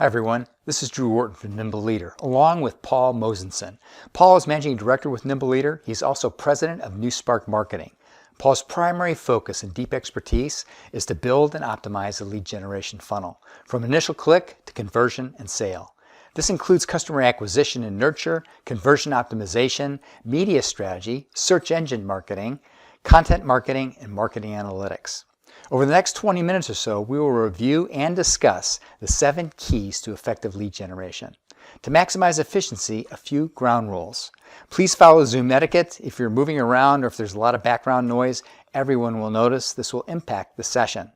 Hi everyone, this is Drew Wharton from Nimble Leader, along with Paul Mosenson. Paul is Managing Director with Nimble Leader. He's also President of NewSpark Marketing. Paul's primary focus and deep expertise is to build and optimize a lead generation funnel, from initial click to conversion and sale. This includes customer acquisition and nurture, conversion optimization, media strategy, search engine marketing, content marketing, and marketing analytics. Over the next 20 minutes or so, we will review and discuss the 7 keys to effective lead generation. To maximize efficiency, a few ground rules. Please follow Zoom etiquette. If you're moving around or if there's a lot of background noise, everyone will notice. This will impact the session.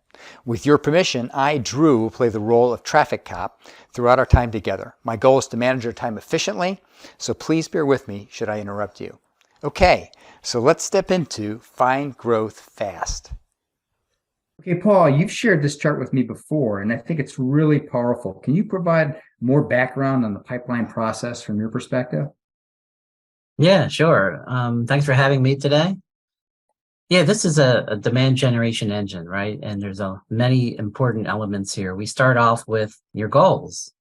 With your permission, I, Drew, will play the role of traffic cop throughout our time together. My goal is to manage our time efficiently, so please bear with me should I interrupt you. Okay, so let's step into Find Growth Fast. Okay, Paul, you've shared this chart with me before, and I think it's really powerful. Can you provide more background on the pipeline process from your perspective? Yeah, sure. Thanks for having me today. Yeah, this is a demand generation engine, right? And there's many important elements here. We start off with your goals,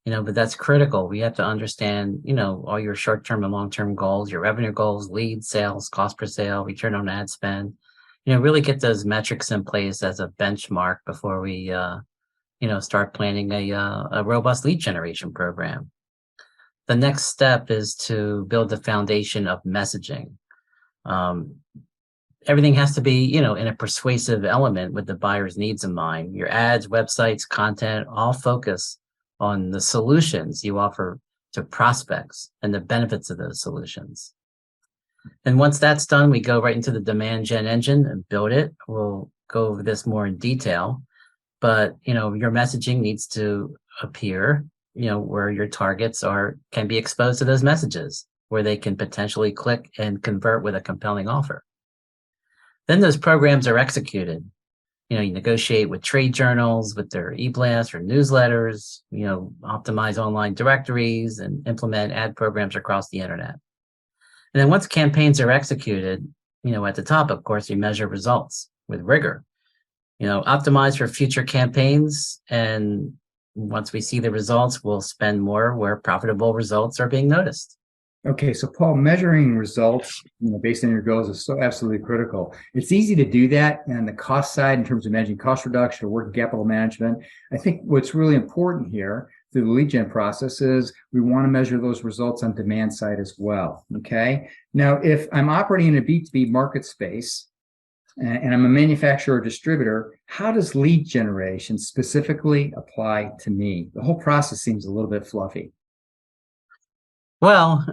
but that's critical. We have to understand, all your short-term and long-term goals, your revenue goals, leads, sales, cost per sale, return on ad spend. Really get those metrics in place as a benchmark before we, start planning a robust lead generation program. The next step is to build the foundation of messaging. Everything has to be, in a persuasive element with the buyer's needs in mind. Your ads, websites, content, all focus on the solutions you offer to prospects and the benefits of those solutions. And once that's done, we go right into the demand gen engine and build it. We'll go over this more in detail, but your messaging needs to appear, where your targets can be exposed to those messages, where they can potentially click and convert with a compelling offer. Then those programs are executed. You negotiate with trade journals, with their e-blasts or newsletters, optimize online directories and implement ad programs across the internet. And then once campaigns are executed, at the top, of course, you measure results with rigor, optimize for future campaigns. And once we see the results, we'll spend more where profitable results are being noticed. Okay, so Paul, measuring results based on your goals is so absolutely critical. It's easy to do that on the cost side in terms of managing cost reduction or working capital management. I think what's really important here through the lead gen process is we want to measure those results on demand side as well. Okay. Now, if I'm operating in a B2B market space and I'm a manufacturer or distributor, how does lead generation specifically apply to me? The whole process seems a little bit fluffy. Well,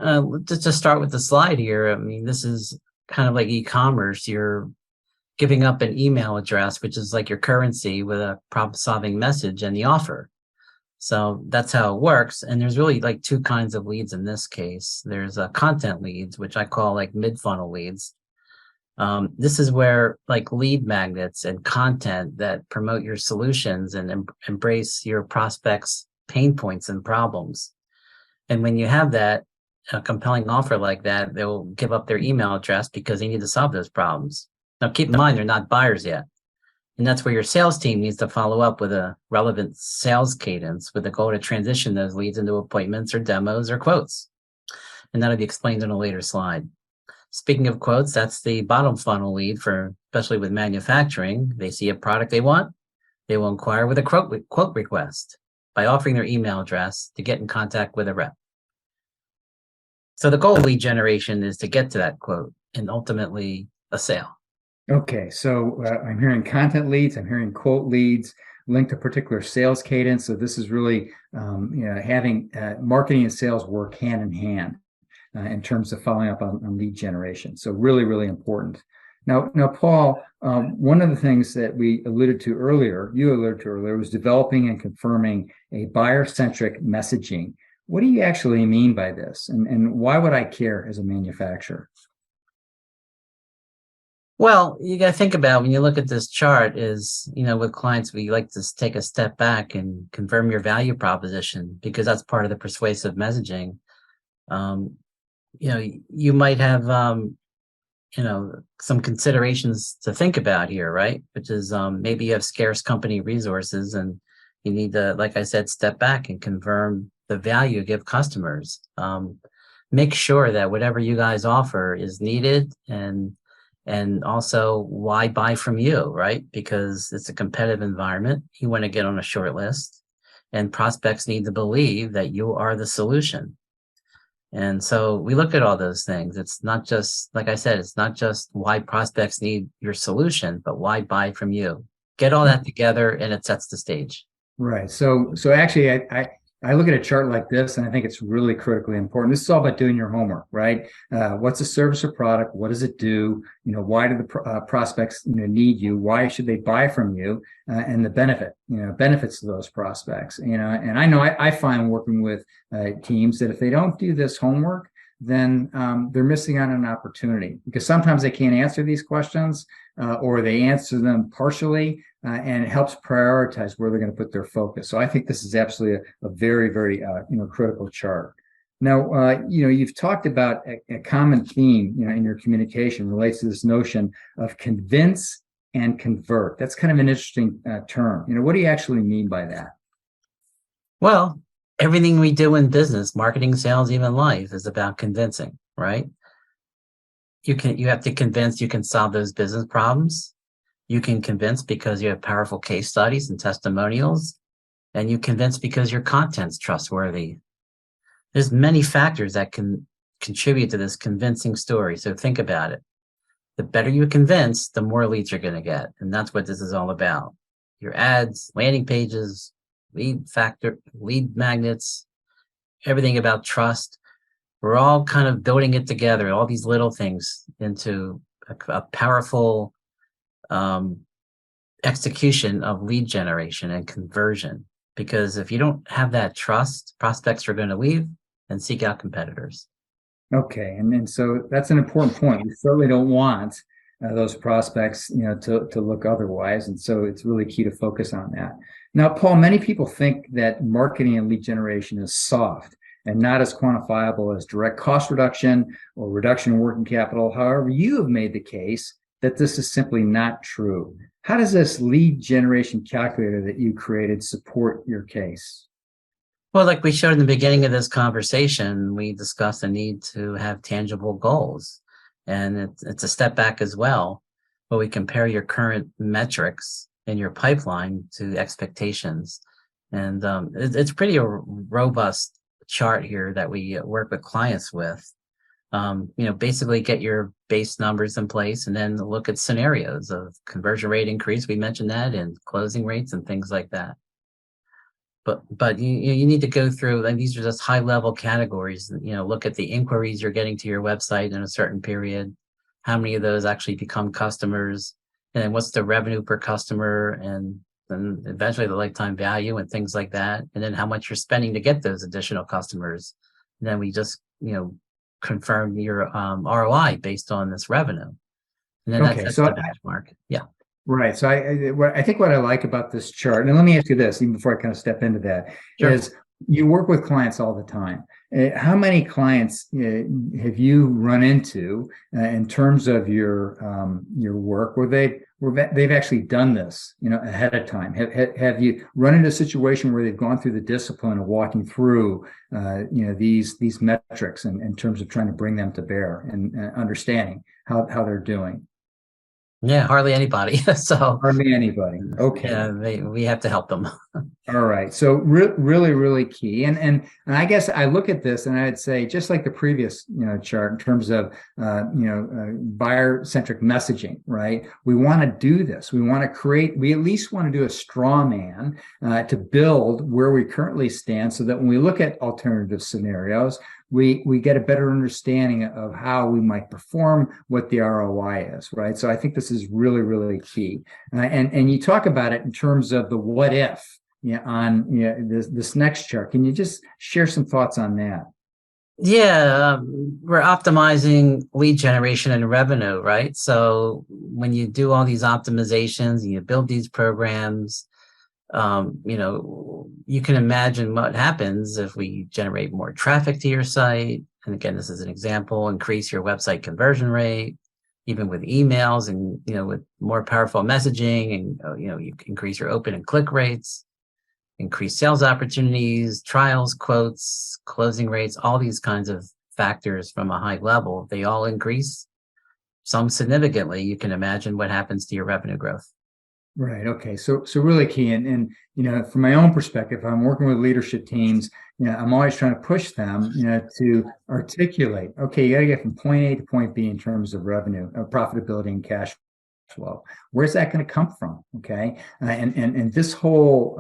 let's just start with the slide here. I mean, this is kind of like e-commerce. You're giving up an email address, which is like your currency, with a problem-solving message and the offer. So that's how it works. And there's really like 2 kinds of leads in this case. There's content leads, which I call like mid-funnel leads. This is where like lead magnets and content that promote your solutions and embrace your prospects' pain points and problems. And when you have a compelling offer like that, they'll give up their email address because they need to solve those problems. Now, keep in mind, they're not buyers yet. And that's where your sales team needs to follow up with a relevant sales cadence with the goal to transition those leads into appointments or demos or quotes. And that'll be explained in a later slide. Speaking of quotes, that's the bottom funnel lead especially with manufacturing. They see a product they want. They will inquire with a quote request by offering their email address to get in contact with a rep. So the goal of lead generation is to get to that quote and ultimately a sale. Okay, so I'm hearing content leads, I'm hearing quote leads linked to particular sales cadence. So this is really having marketing and sales work hand in hand in terms of following up on lead generation. So really, really important. Now, Paul, one of the things that you alluded to earlier, was developing and confirming a buyer-centric messaging. What do you actually mean by this? And why would I care as a manufacturer? Well, you got to think about when you look at this chart is, with clients, we like to take a step back and confirm your value proposition because that's part of the persuasive messaging. You might have, some considerations to think about here, right? Which is maybe you have scarce company resources and You need to, like I said, step back and confirm the value you give customers. Make sure that whatever you guys offer is needed, and also why buy from you, right? Because it's a competitive environment. You want to get on a short list, and prospects need to believe that you are the solution. And so we look at all those things. It's not just, like I said, it's not just why prospects need your solution, but why buy from you. Get all that together and it sets the stage. Right. So actually, I look at a chart like this, and I think it's really critically important. This is all about doing your homework, right? What's a service or product? What does it do? Why do the prospects need you? Why should they buy from you? And the benefits of those prospects. And I know I find working with teams that if they don't do this homework, then they're missing out on an opportunity, because sometimes they can't answer these questions, or they answer them partially, and it helps prioritize where they're going to put their focus. So I think this is absolutely a very, very critical chart. Now, you've talked about a common theme, in your communication relates to this notion of convince and convert. That's kind of an interesting term. What do you actually mean by that? Well, everything we do in business, marketing, sales, even life, is about convincing, right? You have to convince you can solve those business problems. You can convince because you have powerful case studies and testimonials, and you convince because your content's trustworthy. There's many factors that can contribute to this convincing story. So think about it. The better you convince, the more leads you're going to get. And that's what this is all about. Your ads, landing pages, lead magnets, everything about trust. We're all kind of building it together, all these little things, into a powerful execution of lead generation and conversion. Because if you don't have that trust, prospects are going to leave and seek out competitors. Okay, and so that's an important point. We certainly don't want those prospects, to look otherwise, and so it's really key to focus on that. Now, Paul, many people think that marketing and lead generation is soft and not as quantifiable as direct cost reduction or reduction in working capital. However, you have made the case that this is simply not true. How does this lead generation calculator that you created support your case? Well, like we showed in the beginning of this conversation, we discussed the need to have tangible goals. And it's a step back as well, where we compare your current metrics in your pipeline to expectations. And it's pretty a robust chart here that we work with clients with. Basically get your base numbers in place and then look at scenarios of conversion rate increase. We mentioned that, and closing rates and things like that. But you need to go through, and these are just high level categories. Look at the inquiries you're getting to your website in a certain period. How many of those actually become customers? And then what's the revenue per customer, and then eventually the lifetime value and things like that. And then how much you're spending to get those additional customers. And then we just, confirm your ROI based on this revenue. And then that's the benchmark. Yeah. Right. So I think what I like about this chart, and let me ask you this, even before I kind of step into that, Sure. is you work with clients all the time. How many clients have you run into in terms of your work where they've actually done this, ahead of time? Have you run into a situation where they've gone through the discipline of walking through, these metrics in terms of trying to bring them to bear and understanding how they're doing? Yeah, hardly anybody. So Hardly anybody. Okay. Yeah, we have to help them. All right. So really, really key. And I guess I look at this and I'd say, just like the previous, chart in terms of, buyer-centric messaging, right? We want to do this. We at least want to do a straw man to build where we currently stand, so that when we look at alternative scenarios, we get a better understanding of how we might perform, what the ROI is, right? So I think this is really, really key. And you talk about it in terms of the what if, on this next chart. Can you just share some thoughts on that? Yeah, we're optimizing lead generation and revenue, right? So when you do all these optimizations and you build these programs, you can imagine what happens if we generate more traffic to your site. And again, this is an example: increase your website conversion rate, even with emails, and with more powerful messaging, and you increase your open and click rates. increased sales opportunities, trials, quotes, closing rates, all these kinds of factors from a high level, they all increase, some significantly. You can imagine what happens to your revenue growth. Right. Okay. So really key. And from my own perspective, I'm working with leadership teams. I'm always trying to push them, to articulate, okay, you got to get from point A to point B in terms of revenue, profitability, and cash flow. Where's that going to come from? Okay. And this whole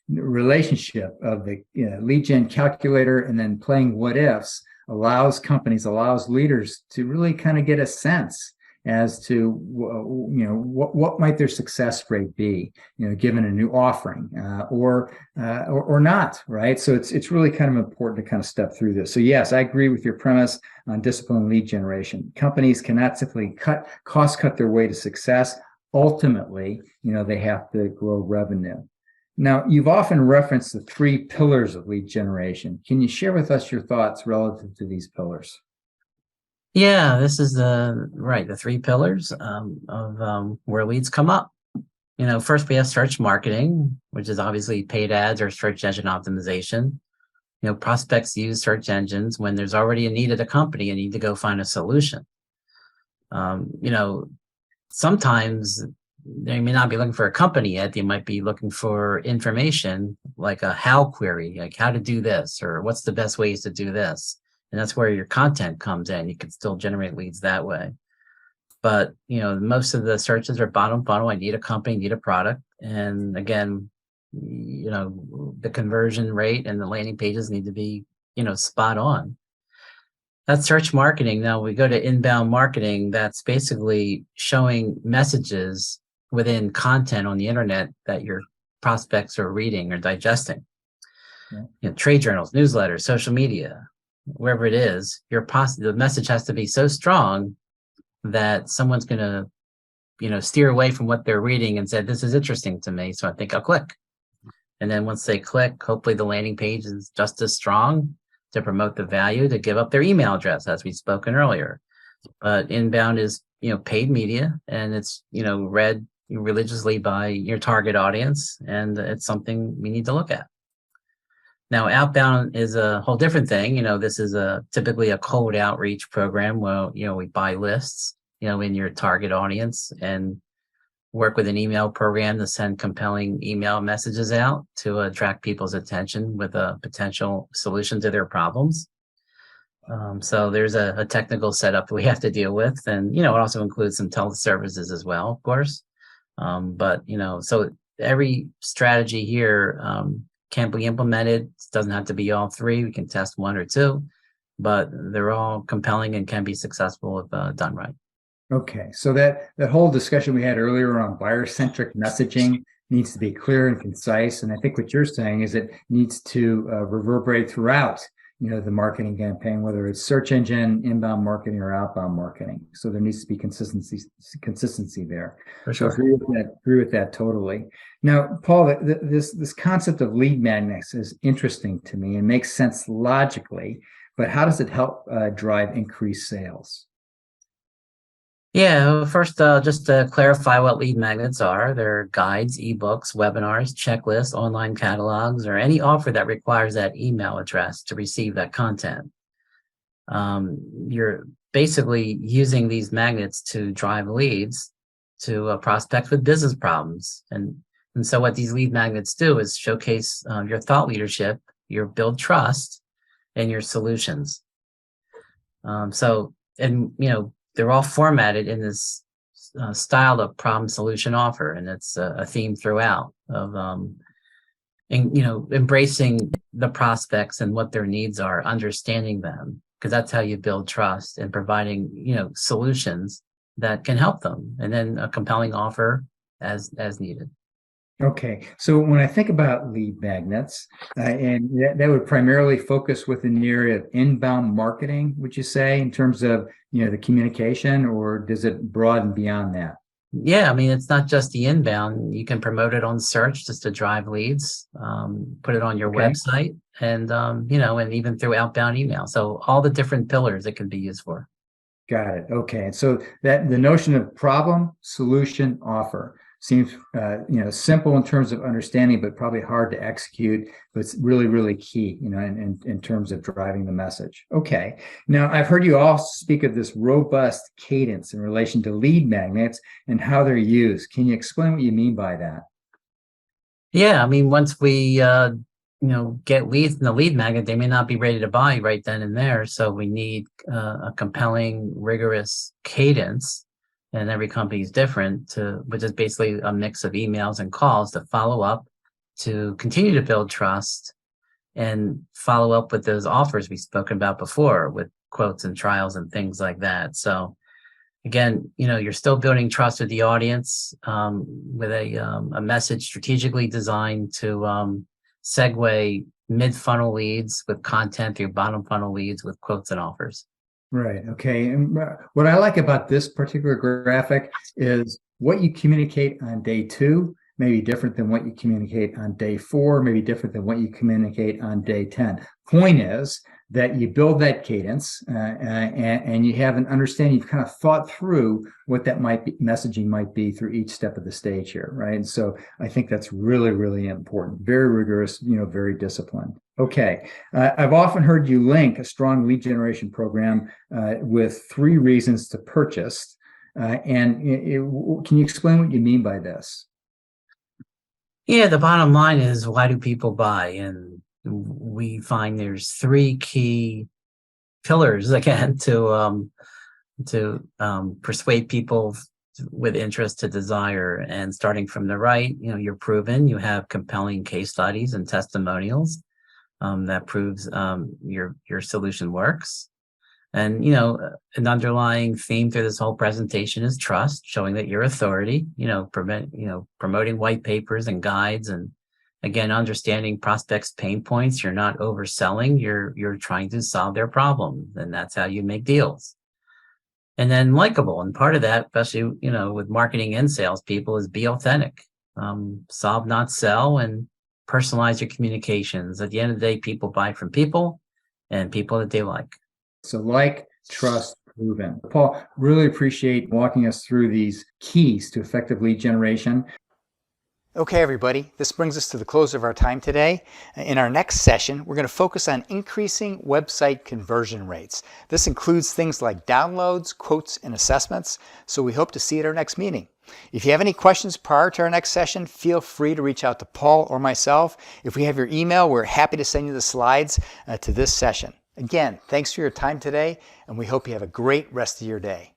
relationship of the lead gen calculator and then playing what ifs allows leaders to really kind of get a sense as to what might their success rate be, given a new offering, or not, right? So it's really kind of important to kind of step through this. So yes, I agree with your premise on disciplined lead generation. Companies cannot simply cost cut their way to success. Ultimately, they have to grow revenue. Now, you've often referenced the 3 pillars of lead generation. Can you share with us your thoughts relative to these pillars? Yeah, this is the 3 pillars of where leads come up. First we have search marketing, which is obviously paid ads or search engine optimization. Prospects use search engines when there's already a need at a company and need to go find a solution. Sometimes they may not be looking for a company yet. They might be looking for information like a how query, like how to do this, or what's the best ways to do this. And that's where your content comes in. You can still generate leads that way. But, most of the searches are bottom funnel. I need a company, need a product. And again, the conversion rate and the landing pages need to be, spot on. That's search marketing. Now we go to inbound marketing. That's basically showing messages within content on the internet that your prospects are reading or digesting. Yeah. Trade journals, newsletters, social media, wherever it is, the message has to be so strong that someone's going to, steer away from what they're reading and say, this is interesting to me, so I think I'll click. And then once they click, hopefully the landing page is just as strong to promote the value, to give up their email address, as we've spoken earlier. But inbound is, paid media, and it's, read religiously by your target audience, and it's something we need to look at. Now, outbound is a whole different thing. This is typically a cold outreach program where, we buy lists, in your target audience and work with an email program to send compelling email messages out to attract people's attention with a potential solution to their problems. So there's a technical setup we have to deal with. And, it also includes some teleservices as well, of course. But, so every strategy here, can be implemented. It doesn't have to be all 3. We can test 1 or 2, but they're all compelling and can be successful if done right. Okay, so that whole discussion we had earlier on buyer-centric messaging needs to be clear and concise. And I think what you're saying is it needs to reverberate throughout, the marketing campaign, whether it's search engine, inbound marketing, or outbound marketing. So there needs to be consistency there. For sure. So agree with that totally. Now, Paul, this concept of lead magnets is interesting to me and makes sense logically, but how does it help drive increased sales? Yeah, well, first, just to clarify what lead magnets are, they're guides, ebooks, webinars, checklists, online catalogs, or any offer that requires that email address to receive that content. You're basically using these magnets to drive leads to prospects with business problems. And so what these lead magnets do is showcase your thought leadership, your build trust, and your solutions. They're all formatted in this style of problem solution offer, and it's a theme throughout of embracing the prospects and what their needs are, understanding them, because that's how you build trust, and providing solutions that can help them, and then a compelling offer as needed. Okay, so when I think about lead magnets, and that would primarily focus within the area of inbound marketing, would you say, in terms of the communication, or does it broaden beyond that? Yeah, I mean, it's not just the inbound. You can promote it on search just to drive leads, put it on your website, and and even through outbound email. So all the different pillars it can be used for. Got it. Okay, and so that the notion of problem, solution, offer. seems simple in terms of understanding, but probably hard to execute. But it's really, really key, in terms of driving the message. Okay. Now, I've heard you also speak of this robust cadence in relation to lead magnets and how they're used. Can you explain what you mean by that? Yeah, I mean, once we get leads in the lead magnet, they may not be ready to buy right then and there. So we need a compelling, rigorous cadence, and every company is different, which is basically a mix of emails and calls to follow up, to continue to build trust, and follow up with those offers we've spoken about before, with quotes and trials and things like that. So again, you're still building trust with the audience, with a message strategically designed to segue mid-funnel leads with content through bottom funnel leads with quotes and offers. Right. Okay. And what I like about this particular graphic is what you communicate on day 2 may be different than what you communicate on day 4, maybe different than what you communicate on day 10. Point is that you build that cadence and you have an understanding, you've kind of thought through what that messaging might be through each step of the stage here, right? And so I think that's really, really important. Very rigorous, very disciplined. Okay. I've often heard you link a strong lead generation program with 3 reasons to purchase. Can you explain what you mean by this? Yeah, the bottom line is, why do people buy? And we find there's 3 key pillars, again, to persuade people with interest to desire. And starting from the right, you're proven, you have compelling case studies and testimonials that proves your solution works. And an underlying theme through this whole presentation is trust, showing that you're authority, promoting white papers and guides, and again, understanding prospects' pain points. You're not overselling, you're trying to solve their problem, and that's how you make deals. And then likable, and part of that, especially with marketing and sales people, is be authentic. Solve, not sell, and personalize your communications. At the end of the day, people buy from people, and people that they like. So trust, proven. Paul, really appreciate walking us through these keys to effective lead generation. Okay, everybody, this brings us to the close of our time today. In our next session, we're going to focus on increasing website conversion rates. This includes things like downloads, quotes, and assessments, so we hope to see you at our next meeting. If you have any questions prior to our next session, feel free to reach out to Paul or myself. If we have your email, we're happy to send you the slides to this session. Again, thanks for your time today, and we hope you have a great rest of your day.